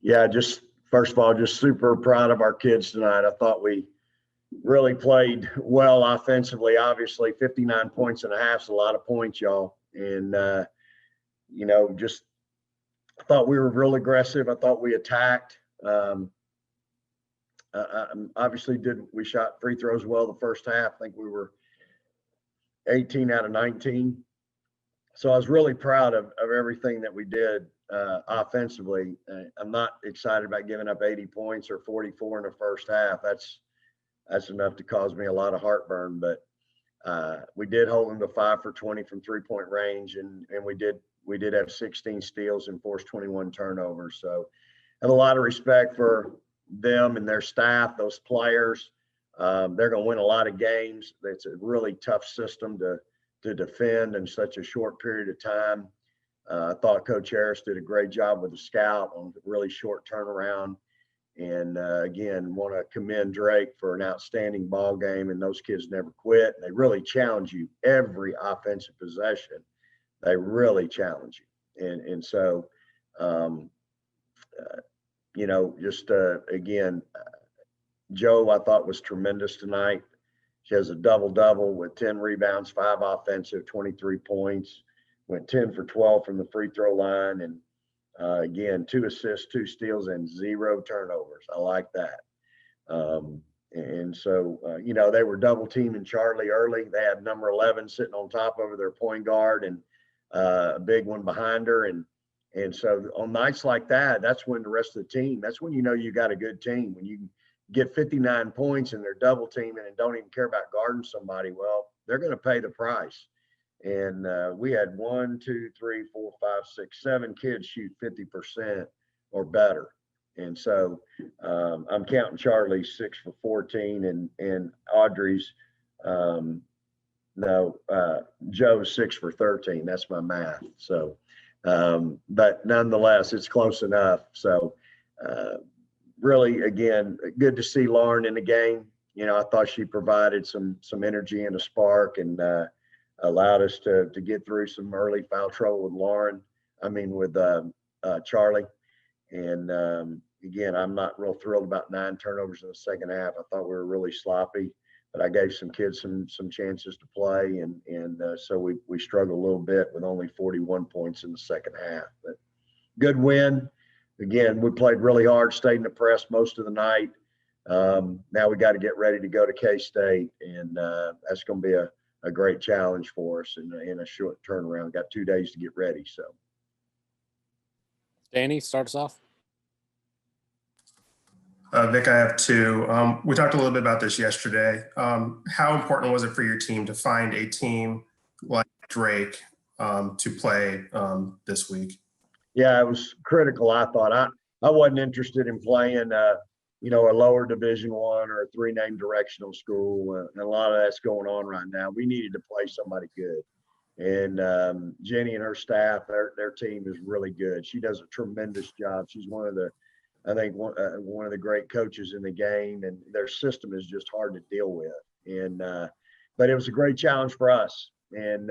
Yeah, just first of all, just super proud of our kids tonight. I thought we really played well offensively. Obviously, 59 points and a half is a lot of points, y'all. And, just I thought we were real aggressive. I thought we attacked. Obviously, we shot free throws well the first half. I think we were 18 out of 19. So I was really proud of everything that we did offensively. I'm not excited about giving up 80 points or 44 in the first half. That's enough to cause me a lot of heartburn. But we did hold them to 5 for 20 from 3-point range, and we did have 16 steals and forced 21 turnovers. So I have a lot of respect for them and their staff, those players. They're going to win a lot of games. It's a really tough system to defend in such a short period of time. I thought Coach Harris did a great job with the scout on a really short turnaround. And again, want to commend Drake for an outstanding ball game. And those kids never quit. They really challenge you every offensive possession. They really challenge you. And so, again, Joe, I thought was tremendous tonight. She has a double-double with 10 rebounds, 5 offensive, 23 points, went 10 for 12 from the free throw line. And again, 2 assists, 2 steals, and 0 turnovers. I like that. They were double teaming Charlie early. They had number 11 sitting on top of her, their point guard, and a big one behind her. And so on nights like that, that's when the rest of the team, that's when you know you got a good team. When you get 59 points and they're double teaming and don't even care about guarding somebody, well, they're going to pay the price. And we had 7 kids shoot 50% or better. And so I'm counting Charlie's 6 for 14 and Audrey's, Joe's 6 for 13. That's my math. So, but nonetheless, it's close enough. So really, again, good to see Lauren in the game. I thought she provided some energy and a spark, and allowed us to get through some early foul trouble with Charlie. And again, I'm not real thrilled about 9 turnovers in the second half. I thought we were really sloppy, but I gave some kids some chances to play, and so we struggled a little bit with only 41 points in the second half. But good win. Again, we played really hard, stayed in the press most of the night. Now we got to get ready to go to K-State, and that's going to be a great challenge for us in a short turnaround. Got 2 days to get ready. So, Danny, start us off. Vic, I have 2. We talked a little bit about this yesterday. How important was it for your team to find a team like Drake to play this week? Yeah, it was critical. I thought I wasn't interested in playing, a lower Division I or a 3-name directional school. And a lot of that's going on right now. We needed to play somebody good. And Jenny and her staff, their team is really good. She does a tremendous job. She's one of the great coaches in the game, and their system is just hard to deal with. And but it was a great challenge for us. And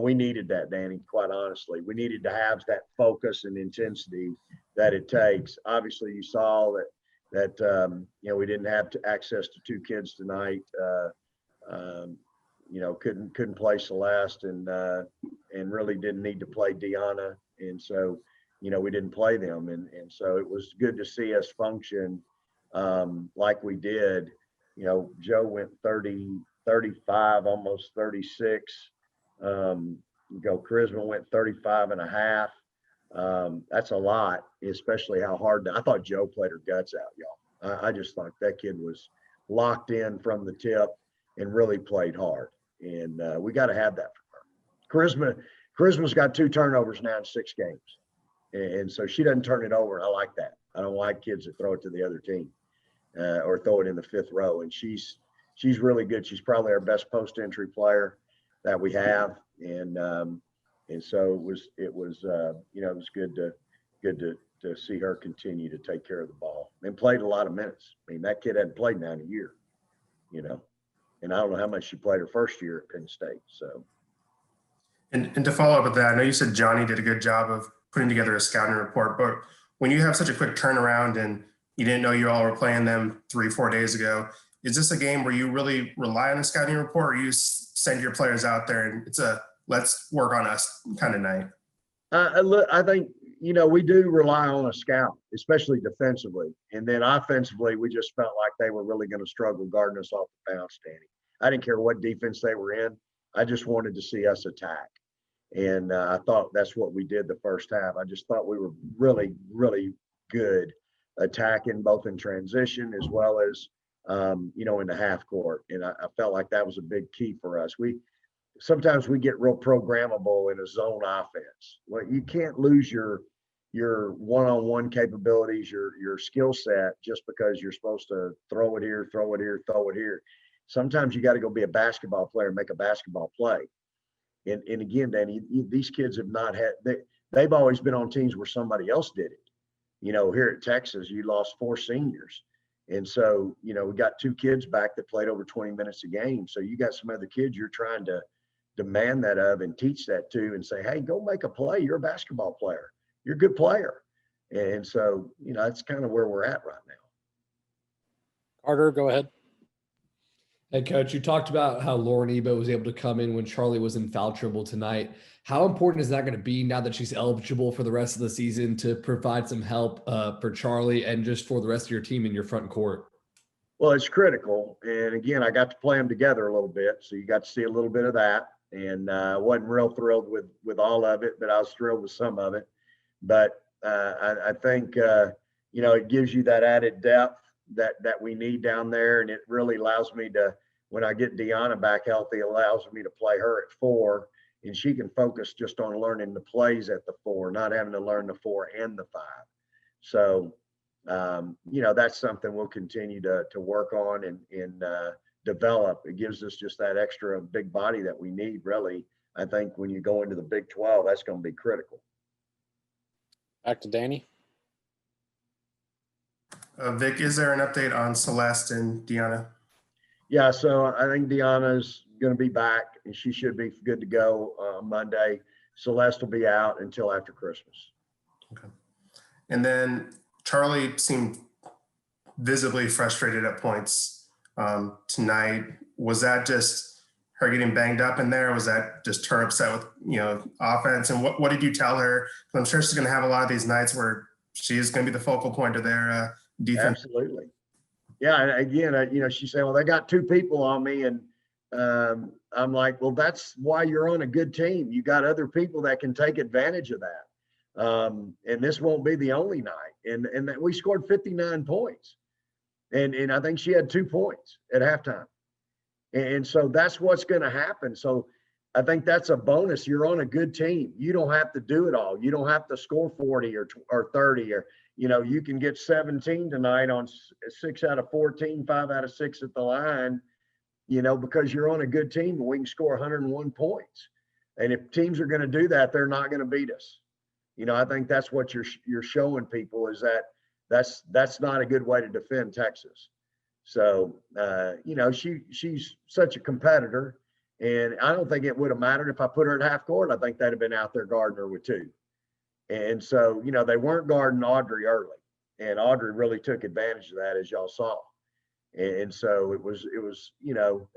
we needed that, Danny, quite honestly. We needed to have that focus and intensity that it takes. Obviously, you saw that we didn't have access to 2 kids tonight. Couldn't play Celeste and really didn't need to play Deanna. And so, we didn't play them. And so it was good to see us function like we did. Joe went 30, 35, almost 36. Charisma went 35 and a half. That's a lot, especially how hard I thought Joe played her guts out, y'all. I just thought that kid was locked in from the tip and really played hard. And we got to have that for her. Charisma's got 2 turnovers now in 6 games. And so she doesn't turn it over. I like that. I don't like kids that throw it to the other team or throw it in the 5th row. And she's really good. She's probably our best post-entry player that we have. And so it was good to see her continue to take care of the ball and played a lot of minutes. I mean, that kid hadn't played now in a year, and I don't know how much she played her first year at Penn State. So, and to follow up with that, I know you said Johnny did a good job of putting together a scouting report, but when you have such a quick turnaround and you didn't know you all were playing them 3-4 days ago, is this a game where you really rely on a scouting report, or you send your players out there and it's a let's work on us kind of night? I think, we do rely on a scout, especially defensively. And then offensively, we just felt like they were really going to struggle guarding us off the bounce, Danny. I didn't care what defense they were in. I just wanted to see us attack. And I thought that's what we did the first half. I just thought we were really, really good attacking, both in transition as well as, in the half court. And I felt like that was a big key for us. Sometimes we get real programmable in a zone offense. Well, you can't lose your one-on-one capabilities, your skill set, just because you're supposed to throw it here, throw it here, throw it here. Sometimes you got to go be a basketball player and make a basketball play. And again, Danny, these kids have not had they've always been on teams where somebody else did it. Here at Texas, you lost 4 seniors. And so, we got 2 kids back that played over 20 minutes a game. So you got some other kids you're trying to demand that of and teach that to and say, hey, go make a play. You're a basketball player. You're a good player. And so, that's kind of where we're at right now. Carter, go ahead. Hey, Coach, you talked about how Lauren Ebo was able to come in when Charlie was in foul trouble tonight. How important is that going to be now that she's eligible for the rest of the season to provide some help for Charlie and just for the rest of your team in your front court? Well, it's critical. And again, I got to play them together a little bit. So you got to see a little bit of that. And I wasn't real thrilled with all of it, but I was thrilled with some of it. But I think, it gives you that added depth that we need down there. And it really allows me to, when I get Deanna back healthy, it allows me to play her at 4, and she can focus just on learning the plays at the 4, not having to learn the 4 and the 5. So, that's something we'll continue to work on and develop. It gives us just that extra big body that we need, really. I think when you go into the Big 12, that's going to be critical. Back to Danny. Vic, is there an update on Celeste and Deanna? Yeah, so I think Deanna's going to be back, and she should be good to go Monday. Celeste will be out until after Christmas. Okay. And then Charlie seemed visibly frustrated at points tonight. Was that just her getting banged up in there? Or was that just her upset with, offense? And what did you tell her? I'm sure she's going to have a lot of these nights where she is going to be the focal point of their defense. Absolutely. Yeah. And again, she said, well, they got 2 people on me. And I'm like, well, that's why you're on a good team. You got other people that can take advantage of that. And this won't be the only night. And that we scored 59 points. And I think she had 2 points at halftime. And so that's what's going to happen. So I think that's a bonus. You're on a good team. You don't have to do it all. You don't have to score 40 or 30 or, you can get 17 tonight on 6 out of 14, 5 out of 6 at the line, because you're on a good team and we can score 101 points. And if teams are going to do that, they're not going to beat us. I think that's what you're showing people is that's not a good way to defend Texas. So, she's such a competitor, and I don't think it would have mattered if I put her at half court. I think they'd have been out there guarding her with 2. And so, they weren't guarding Audrey early, and Audrey really took advantage of that, as y'all saw. And so it was,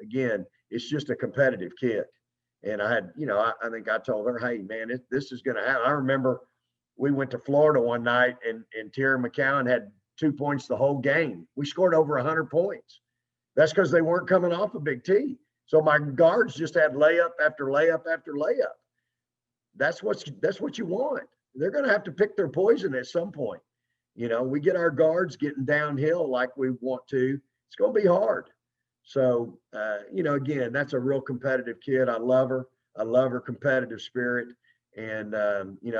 again, it's just a competitive kid. And I had, I think I told her, hey, man, this is going to happen. I remember we went to Florida one night and Tierra McCowan had 2 points the whole game. We scored over 100 points. That's because they weren't coming off a big T. So my guards just had layup after layup after layup. That's what you want. They're going to have to pick their poison at some point. We get our guards getting downhill like we want to. It's going to be hard. So, again, that's a real competitive kid. I love her. I love her competitive spirit. And,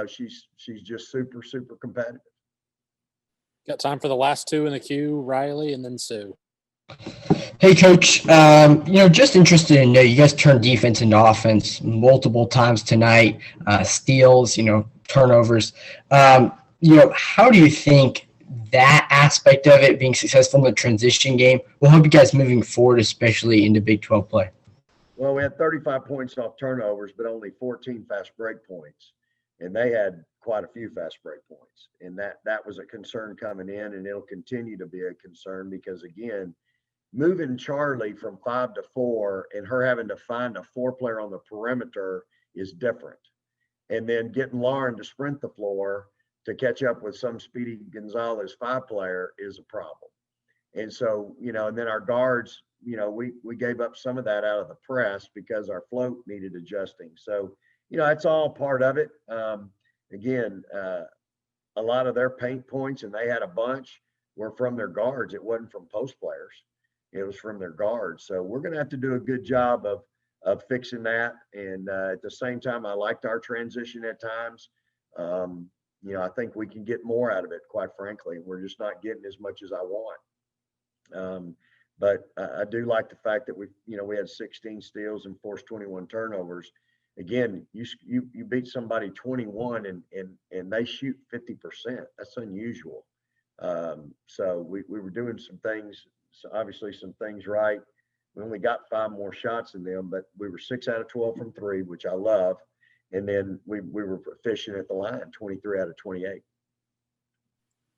she's just super, super competitive. Got time for the last 2 in the queue, Riley and then Sue. Hey, Coach, just interested in, you guys turned defense into offense multiple times tonight, steals, turnovers. How do you think that aspect of it, being successful in the transition game, will help you guys moving forward, especially into Big 12 play? Well, we had 35 points off turnovers, but only 14 fast break points. And they had quite a few fast break points. And that was a concern coming in, and it'll continue to be a concern because, again, moving Charlie from 5 to 4 and her having to find a 4-player on the perimeter is different. And then getting Lauren to sprint the floor to catch up with some Speedy Gonzalez 5-player is a problem. And so, and then our guards, we gave up some of that out of the press because our float needed adjusting. So, it's all part of it. Again, a lot of their paint points, and they had a bunch, were from their guards. It wasn't from post players. It was from their guards. So we're going to have to do a good job of fixing that. And at the same time, I liked our transition at times. I think we can get more out of it, quite frankly. We're just not getting as much as I want. But I do like the fact that we had 16 steals and forced 21 turnovers. Again, you beat somebody 21 and they shoot 50%. That's unusual. So we were doing some things, so obviously some things right. We only got 5 more shots than them, but we were 6 out of 12 from 3, which I love. And then we were efficient at the line, 23 out of 28.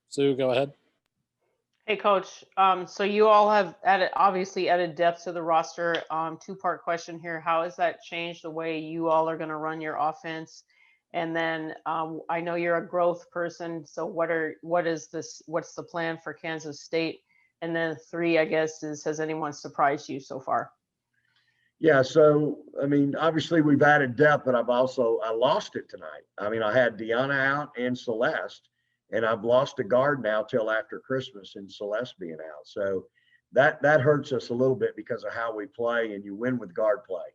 Sue, go ahead. Hey, Coach. So you all have obviously added depth to the roster. 2-part question here. How has that changed the way you all are going to run your offense? And then I know you're a growth person. So what's the plan for Kansas State? And then 3, I guess, has anyone surprised you so far? Yeah. So, obviously we've added depth, but I lost it tonight. I had Deanna out and Celeste. And I've lost a guard now till after Christmas and Celeste being out. So that hurts us a little bit because of how we play, and you win with guard play.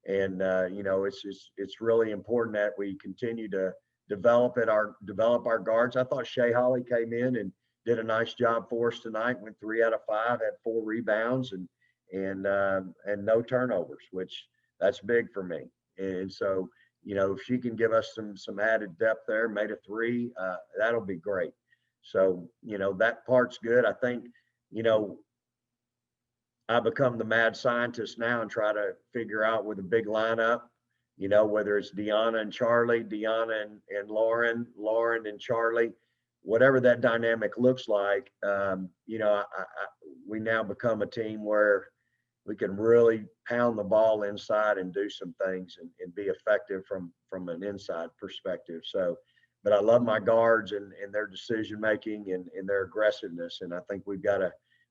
And, it's really important that we continue to develop our guards. I thought Shea Holly came in and did a nice job for us tonight, went 3 out of 5, had 4 rebounds and no turnovers, which that's big for me. And so, if she can give us some added depth there, made a 3, that'll be great. So, that part's good. I think, I become the mad scientist now and try to figure out with a big lineup, whether it's Deanna and Charlie, Deanna and Lauren and Charlie, whatever that dynamic looks like. We now become a team where we can really pound the ball inside and do some things and be effective from an inside perspective. So, but I love my guards and their decision making and their aggressiveness, and I think we've got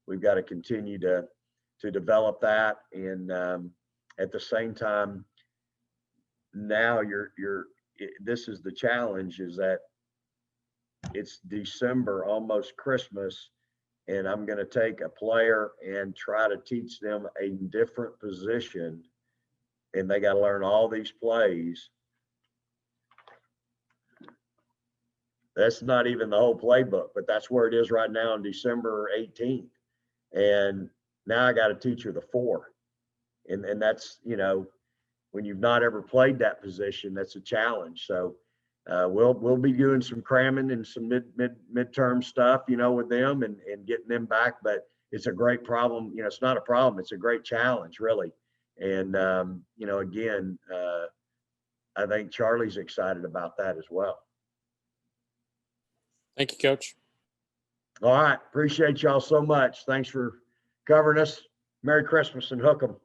to continue to develop that. And at the same time, now this is the challenge, is that it's December, almost Christmas. And I'm going to take a player and try to teach them a different position. And they got to learn all these plays. That's not even the whole playbook, but that's where it is right now on December 18th. And now I got to teach her the 4. And that's, when you've not ever played that position, that's a challenge. So we'll be doing some cramming and some midterm stuff, with them and getting them back. But it's a great problem. It's not a problem. It's a great challenge, really. And, again, I think Charlie's excited about that as well. Thank you, Coach. All right. Appreciate y'all so much. Thanks for covering us. Merry Christmas and hook 'em.